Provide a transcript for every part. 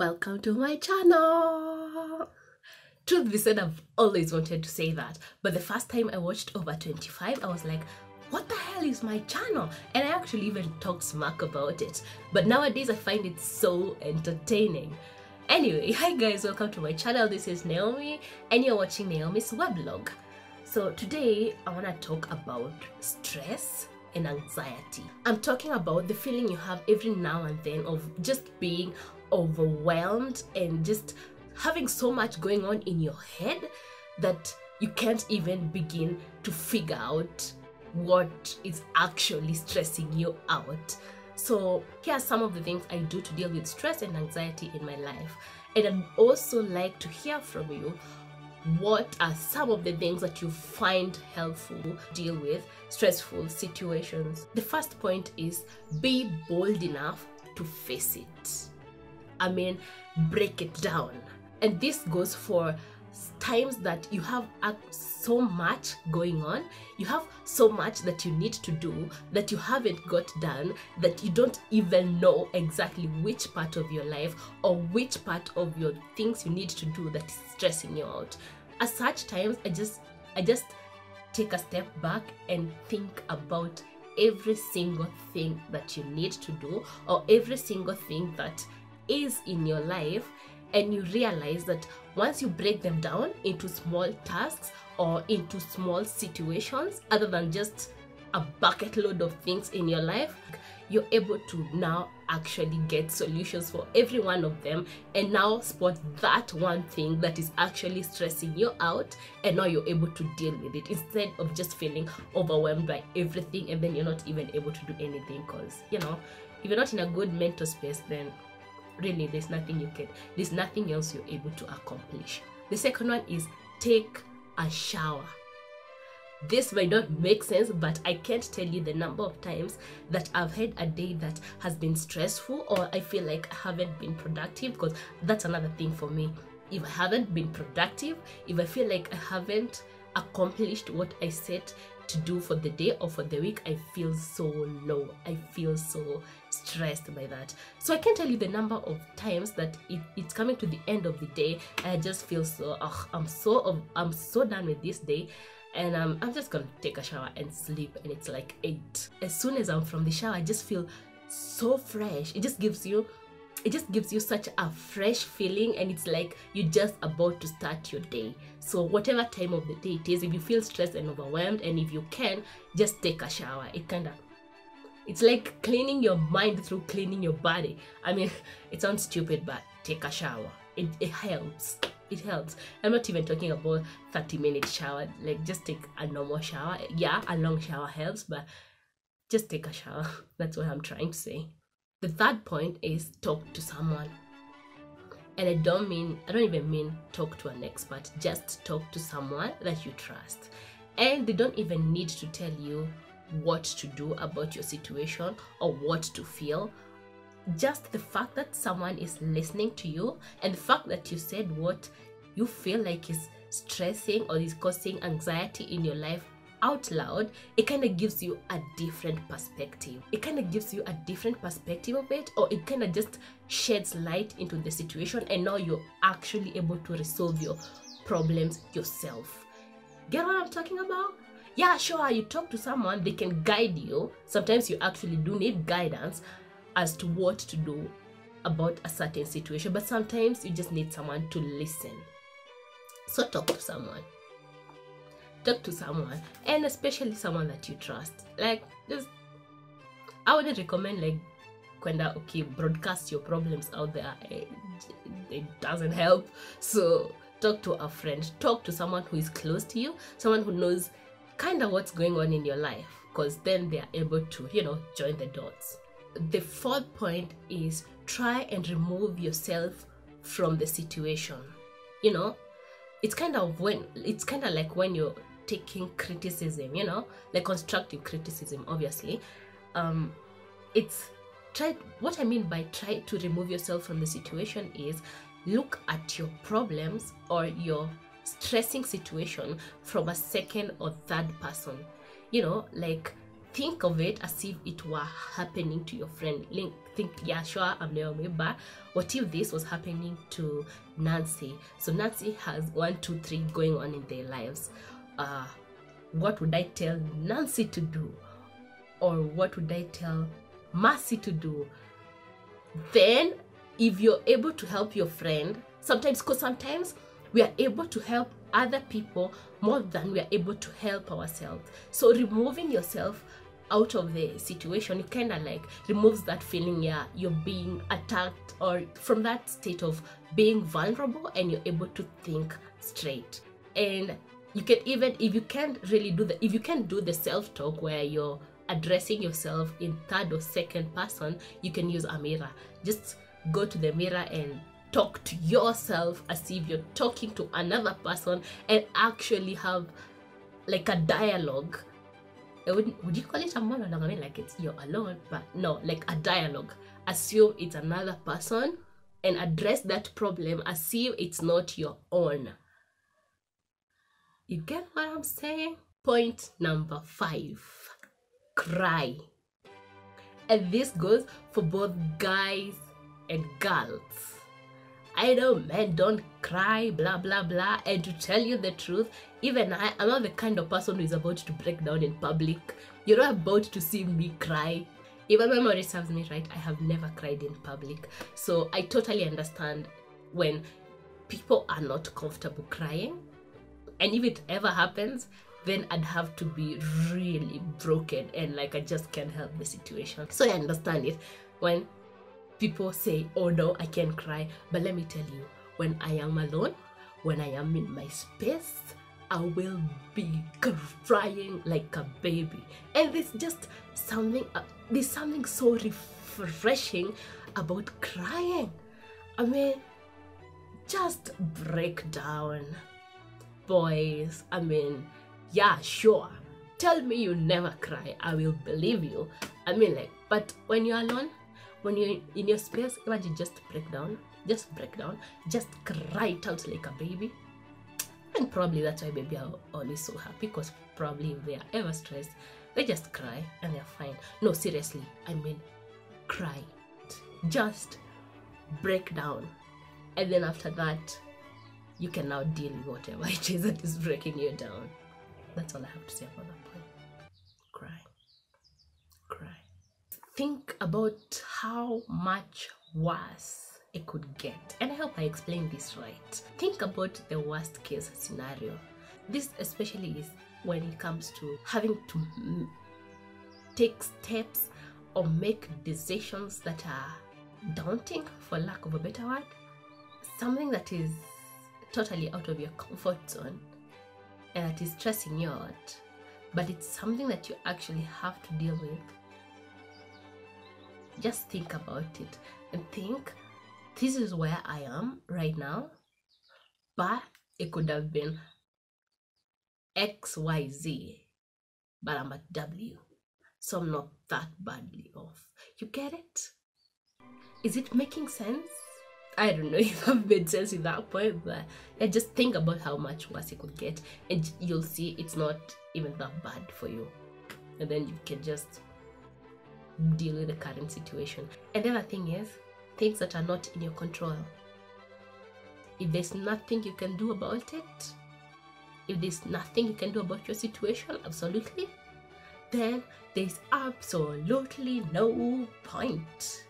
Welcome to my channel. Truth be said, I've always wanted to say that, but the first time I watched Over 25, I was like, what the hell is my channel? And I actually even talked smack about it, but nowadays I find it so entertaining. Anyway, hi guys, welcome to my channel. This is Naomi and you're watching Naomi's weblog. So today I want to talk about stress and anxiety. I'm talking about the feeling you have every now and then of just being overwhelmed and just having so much going on in your head that you can't even begin to figure out what is actually stressing you out. So here are some of the things I do to deal with stress and anxiety in my life, and I'd also like to hear from you. What are some of the things that you find helpful to deal with stressful situations? The first point is be bold enough to face it. I mean, break it down. And this goes for times that you have so much going on, you have so much that you need to do that you haven't got done, that you don't even know exactly which part of your life or which part of your things you need to do that is stressing you out. At such times, I just take a step back and think about every single thing that you need to do, or every single thing that is in your life, and you realize that once you break them down into small tasks or into small situations, other than just a bucket load of things in your life, you're able to now actually get solutions for every one of them, and now spot that one thing that is actually stressing you out, and now you're able to deal with it instead of just feeling overwhelmed by everything and then you're not even able to do anything, because if you're not in a good mental space, then really there's nothing else you're able to accomplish. The second one is take a shower. This might not make sense, but I can't tell you the number of times that I've had a day that has been stressful, or I feel like I haven't been productive, because that's another thing for me. If I haven't been productive, if I feel like I haven't accomplished what I set to do for the day or for the week, I feel so low. I feel so stressed by that. So I can't tell you the number of times that it's coming to the end of the day and I just feel so, I'm so done with this day, and I'm just gonna take a shower and sleep, and it's like 8. As soon as I'm from the shower, I just feel so fresh. It just gives you such a fresh feeling, and it's like you're just about to start your day. So whatever time of the day it is, if you feel stressed and overwhelmed, and if you can, just take a shower. It's like cleaning your mind through cleaning your body. I mean, it sounds stupid, but take a shower. It helps. It helps. I'm not even talking about 30-minute shower. Like, just take a normal shower. Yeah, a long shower helps, but just take a shower. That's what I'm trying to say. The third point is talk to someone. And I don't even mean talk to an expert. Just talk to someone that you trust. And they don't even need to tell you what to do about your situation or what to feel. Just the fact that someone is listening to you, and the fact that you said what you feel like is stressing or is causing anxiety in your life out loud, it kind of gives you a different perspective. It kind of gives you a different perspective of it, or it kind of just sheds light into the situation, and now you're actually able to resolve your problems yourself. Get what I'm talking about? Yeah, sure, you talk to someone, they can guide you. Sometimes you actually do need guidance as to what to do about a certain situation, but sometimes you just need someone to listen. So talk to someone. Talk to someone, and especially someone that you trust. Like, I wouldn't recommend broadcast your problems out there. It doesn't help. So talk to a friend, talk to someone who is close to you, someone who knows kind of what's going on in your life, because then they are able to join the dots. The fourth point is try and remove yourself from the situation. It's kind of like when you're taking criticism, like constructive criticism, obviously. What I mean by try to remove yourself from the situation is look at your problems or your stressing situation from a second or third person. Like think of it as if it were happening to your friend. Think, yeah, sure, I'm Naomi, but what if this was happening to Nancy? So Nancy has 1, 2, 3 going on in their lives. What would I tell Nancy to do? Or what would I tell Mercy to do? Then, if you're able to help your friend, sometimes we are able to help other people more than we are able to help ourselves. So removing yourself out of the situation, it kind of like removes that feeling, yeah, you're being attacked, or from that state of being vulnerable, and you're able to think straight. And you can, even if you can't do the self-talk where you're addressing yourself in third or second person, you can use a mirror. Just go to the mirror and talk to yourself as if you're talking to another person, and actually have like a dialogue. Would you call it a monologue? I mean, like it's you're alone, but no, like a dialogue. Assume it's another person and address that problem as if it's not your own. You get what I'm saying? Point number 5, cry. And this goes for both guys and girls. I know men don't cry, blah blah blah, and to tell you the truth, even I'm not the kind of person who is about to break down in public. You're not about to see me cry. If my memory serves me right, I have never cried in public. So I totally understand when people are not comfortable crying. And if it ever happens, then I'd have to be really broken and like I just can't help the situation. So I understand it when people say, oh no, I can't cry. But let me tell you, when I am alone, when I am in my space, I will be crying like a baby. And there's just something, there's something so refreshing about crying. I mean, just break down. Boys, I mean, yeah, sure. Tell me you never cry, I will believe you. I mean, like, but when you're alone, when you're in your space, imagine just break down, just cry it out like a baby. And probably that's why baby are always so happy, because probably if they are ever stressed, they just cry and they're fine. No, seriously, I mean, cry. Just break down. And then after that, you can now deal with whatever it is that is breaking you down. That's all I have to say about that point. Cry. Cry. Think about how much worse it could get. And I hope I explained this right. Think about the worst case scenario. This especially is when it comes to having to take steps or make decisions that are daunting, for lack of a better word. Something that is totally out of your comfort zone and that is stressing you out, but it's something that you actually have to deal with. Just think about it and think, this is where I am right now, but it could have been XYZ, but I'm at W, so I'm not that badly off. You get it? Is it making sense? I don't know if I've made sense in that point, but yeah, just think about how much worse it could get, and you'll see it's not even that bad for you. And then you can just deal with the current situation. And the other thing is, things that are not in your control. If there's nothing you can do about it, if there's nothing you can do about your situation, absolutely, then there's absolutely no point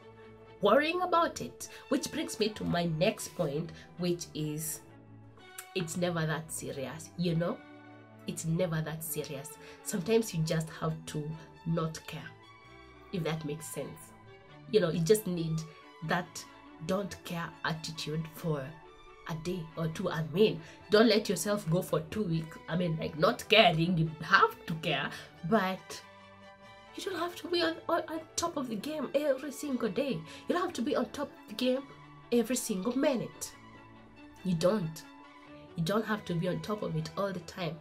worrying about it. Which brings me to my next point, which is, it's never that serious, you know? It's never that serious. Sometimes you just have to not care, if that makes sense. You know, you just need that don't care attitude for a day or two. I mean, don't let yourself go for 2 weeks. I mean, like, not caring, you have to care, but you don't have to be on top of the game every single day. You don't have to be on top of the game every single minute. You don't have to be on top of it all the time.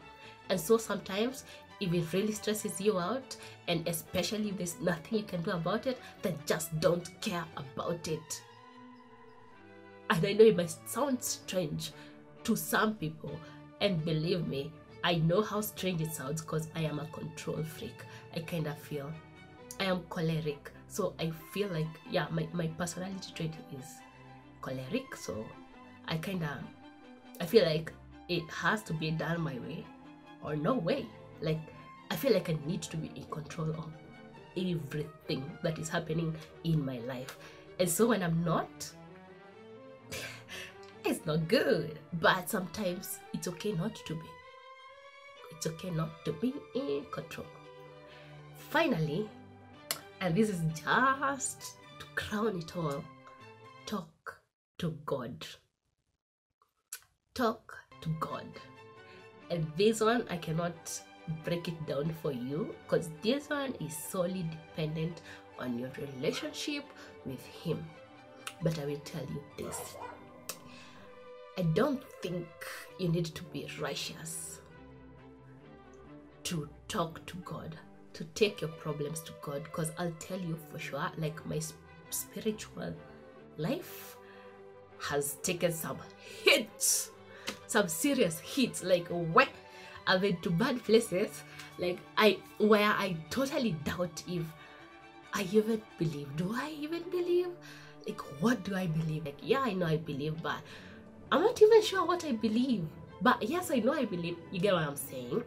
And so sometimes, if it really stresses you out, and especially if there's nothing you can do about it, then just don't care about it. And I know it might sound strange to some people, and believe me, I know how strange it sounds because I am a control freak. I kind of feel I am choleric, so I feel like, yeah, my personality trait is choleric. So I feel like it has to be done my way or no way. Like, I feel like I need to be in control of everything that is happening in my life, and so when I'm not, it's not good. But sometimes it's okay not to be. It's okay not to be in control. Finally, and this is just to crown it all, talk to God. Talk to God. And this one, I cannot break it down for you because this one is solely dependent on your relationship with Him. But I will tell you this. I don't think you need to be righteous to talk to God, to take your problems to God, because I'll tell you for sure, like, my spiritual life has taken some hits, some serious hits. Like, what? I've been to bad places, like, where I totally doubt if I even believe. Do I even believe? Like, what do I believe? Like, yeah, I know I believe, but I'm not even sure what I believe. But yes, I know I believe. You get what I'm saying?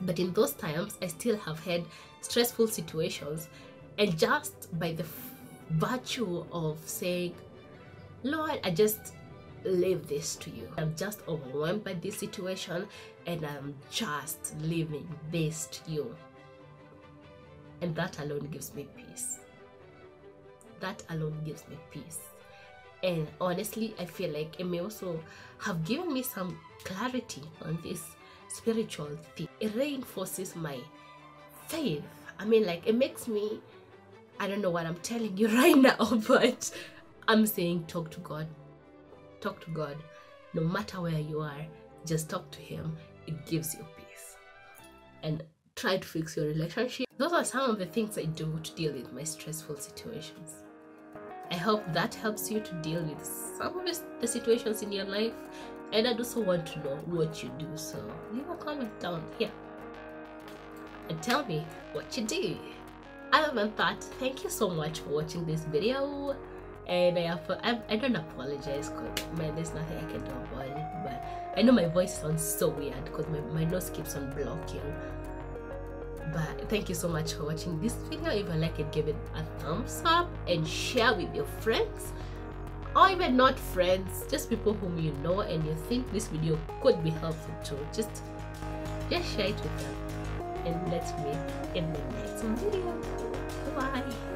But in those times, I still have had stressful situations, and just by the virtue of saying, Lord, I just leave this to you. I'm just overwhelmed by this situation, and I'm just leaving this to you. And that alone gives me peace. That alone gives me peace. And honestly, I feel like it may also have given me some clarity on this spiritual thing. It reinforces my faith. I mean, like, it makes me, I don't know what I'm telling you right now, but I'm saying talk to God. Talk to God. No matter where you are, just talk to Him. It gives you peace. And try to fix your relationship. Those are some of the things I do to deal with my stressful situations. I hope that helps you to deal with some of the situations in your life. And I'd also want to know what you do. So leave a comment down here and tell me what you do. Other than that, thank you so much for watching this video. And I don't apologize because there's nothing I can do about it. But I know my voice sounds so weird because my nose keeps on blocking. But thank you so much for watching this video. If you like it, give it a thumbs up and share with your friends, or even not friends, just people whom you know and you think this video could be helpful to. Just share it with them. And let's meet in the next video. Bye.